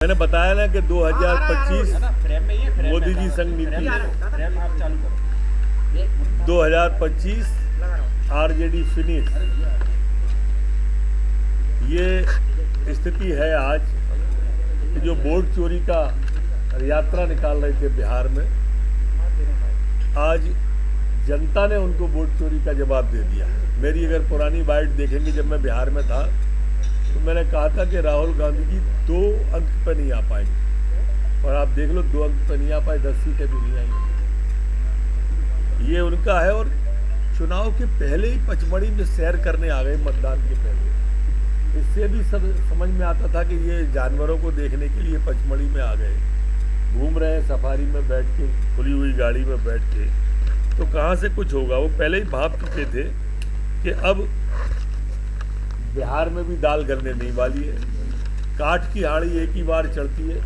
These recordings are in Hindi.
मैंने बताया ना कि 2025 मोदी जी संग नीति, 2025 आरजेडी फिनिश, ये स्थिति है आज कि जो वोट चोरी का यात्रा निकाल रहे थे बिहार में, आज जनता ने उनको वोट चोरी का जवाब दे दिया। मेरी अगर पुरानी बाइट देखेंगे, जब मैं बिहार में था तो मैंने कहा था कि राहुल गांधी जी 2 अंक पर नहीं आ पाएंगे, और आप देख लो 2 अंक पर नहीं आ पाए, 10 सीटें भी नहीं आई। ये उनका है। और चुनाव के पहले ही पचमढ़ी में सैर करने आ गए, मतदान के पहले। इससे भी सब समझ में आता था कि ये जानवरों को देखने के लिए पचमढ़ी में आ गए, घूम रहे हैं सफारी में बैठ के, खुली हुई गाड़ी में बैठ के, तो कहाँ से कुछ होगा। वो पहले ही भाप चुके थे कि अब बिहार में भी दाल गलने नहीं वाली है, काठ की हाड़ी एक ही बार चढ़ती है।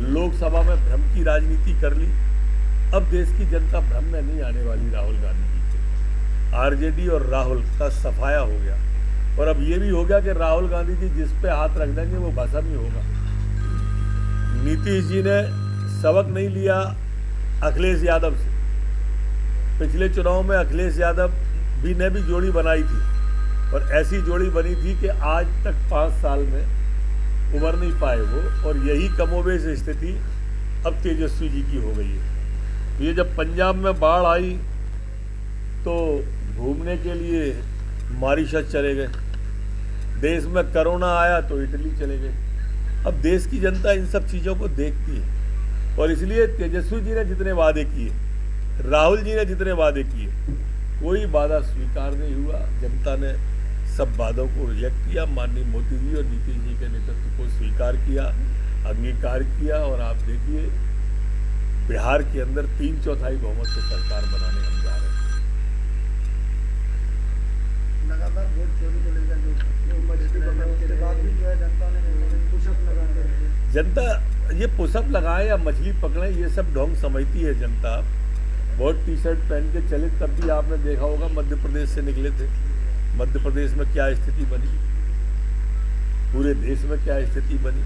लोकसभा में भ्रम की राजनीति कर ली, अब देश की जनता भ्रम में नहीं आने वाली राहुल गांधी जी के। आरजेडी और राहुल का सफाया हो गया, और अब ये भी हो गया कि राहुल गांधी जी जिस पे हाथ रख देंगे वो भस्म ही होगा। नीतीश जी ने सबक नहीं लिया अखिलेश यादव से। पिछले चुनाव में अखिलेश यादव ने भी जोड़ी बनाई थी, और ऐसी जोड़ी बनी थी कि आज तक 5 साल में उभर नहीं पाए वो, और यही कमोबेश स्थिति अब तेजस्वी जी की हो गई है। तो ये जब पंजाब में बाढ़ आई तो घूमने के लिए मॉरिशस चले गए, देश में कोरोना आया तो इटली चले गए। अब देश की जनता इन सब चीज़ों को देखती है, और इसलिए तेजस्वी जी ने जितने वादे किए, राहुल जी ने जितने वादे किए, कोई वादा स्वीकार नहीं हुआ। जनता ने सब वादों को रिजेक्ट किया। माननीय मोदी जी और नीतीश जी के नेतृत्व को स्वीकार किया, अंगीकार किया, और आप देखिए बिहार के अंदर 3/4 बहुमत से सरकार बनाने हम जा रहे हैं। लगातार वोट चोरी को लेकर जो उसके बाद भी जो है जनता ने पुशअप लगाए, जनता ये पुशअप लगाए या मछली पकड़े, ये सब ढोंग समझती है जनता। बहुत टी-शर्ट पहन के चले, तब भी आपने देखा होगा मध्य प्रदेश से निकले थे। मध्य प्रदेश में क्या स्थिति बनी, पूरे देश में क्या स्थिति बनी,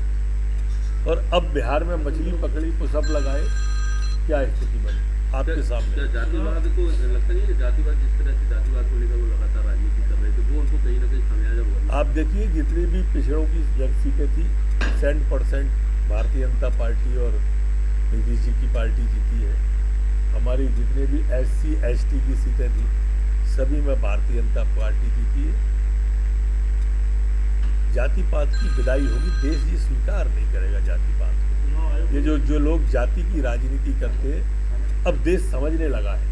और अब बिहार में मछली पकड़ी, पुशअप लगाए, क्या स्थिति बनी आपके सामने। क्या जातिवाद को लगता नहीं है, जातिवाद जिस तरह से जातिवाद को लेकर वो लगातार राजनीति कर रहे थे, वो उनको कहीं ना कहीं खामियाजा हुआ। आप देखिए जितनी भी पिछड़ों की सीटें थी, 100% भारतीय जनता पार्टी और नीतीश जी की पार्टी जीती है। हमारी जितने भी SC ST की सीटें थी, सभी में भारतीय जनता पार्टी जीती है। जाति पात की विदाई होगी, देश ये स्वीकार नहीं करेगा जाति पात को। ये जो लोग जाति की राजनीति करते हैं, अब देश समझने लगा है।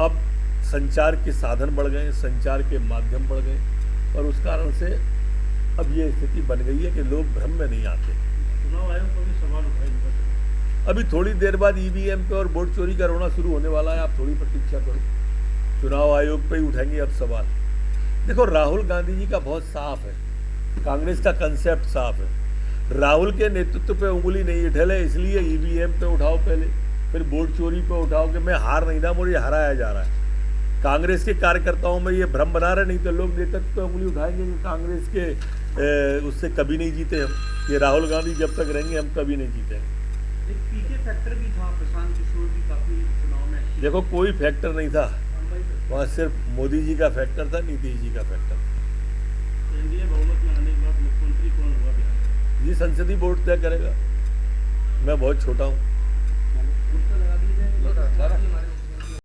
अब संचार के साधन बढ़ गए, संचार के माध्यम बढ़ गए, और उस कारण से अब ये स्थिति बन गई है कि लोग भ्रम में नहीं आते। चुनाव आयोग को भी सवाल उठाएंगे। अभी थोड़ी देर बाद EVM पे और वोट चोरी का रोना शुरू होने वाला है, आप थोड़ी प्रतीक्षा करो। चुनाव आयोग पे ही उठाएंगे अब सवाल। देखो राहुल गांधी जी का बहुत साफ है, कांग्रेस का कंसेप्ट साफ है। राहुल के नेतृत्व पे उंगली नहीं उठेले, इसलिए EVM पे उठाओ पहले, फिर वोट चोरी पे उठाओ कि मैं हार नहीं था, मुझे हराया जा रहा है। कांग्रेस के कार्यकर्ताओं में ये भ्रम बना रहे, नहीं तो लोग नेतृत्व पे उंगली उठाएंगे कि कांग्रेस के उससे कभी नहीं जीते हम, ये राहुल गांधी जब तक रहेंगे हम कभी नहीं जीतेंगे। एक पीके फैक्टर भी था, प्रशांत किशोर भी काफी चुनाव में। देखो कोई फैक्टर नहीं था वहाँ, सिर्फ मोदी जी का फैक्टर था, नीतीश जी का फैक्टर था। एनडीए बहुमत में आने के बाद मुख्यमंत्री कौन हुआ बिहार? ये संसदीय बोर्ड तय करेगा। मैं बहुत छोटा हूँ,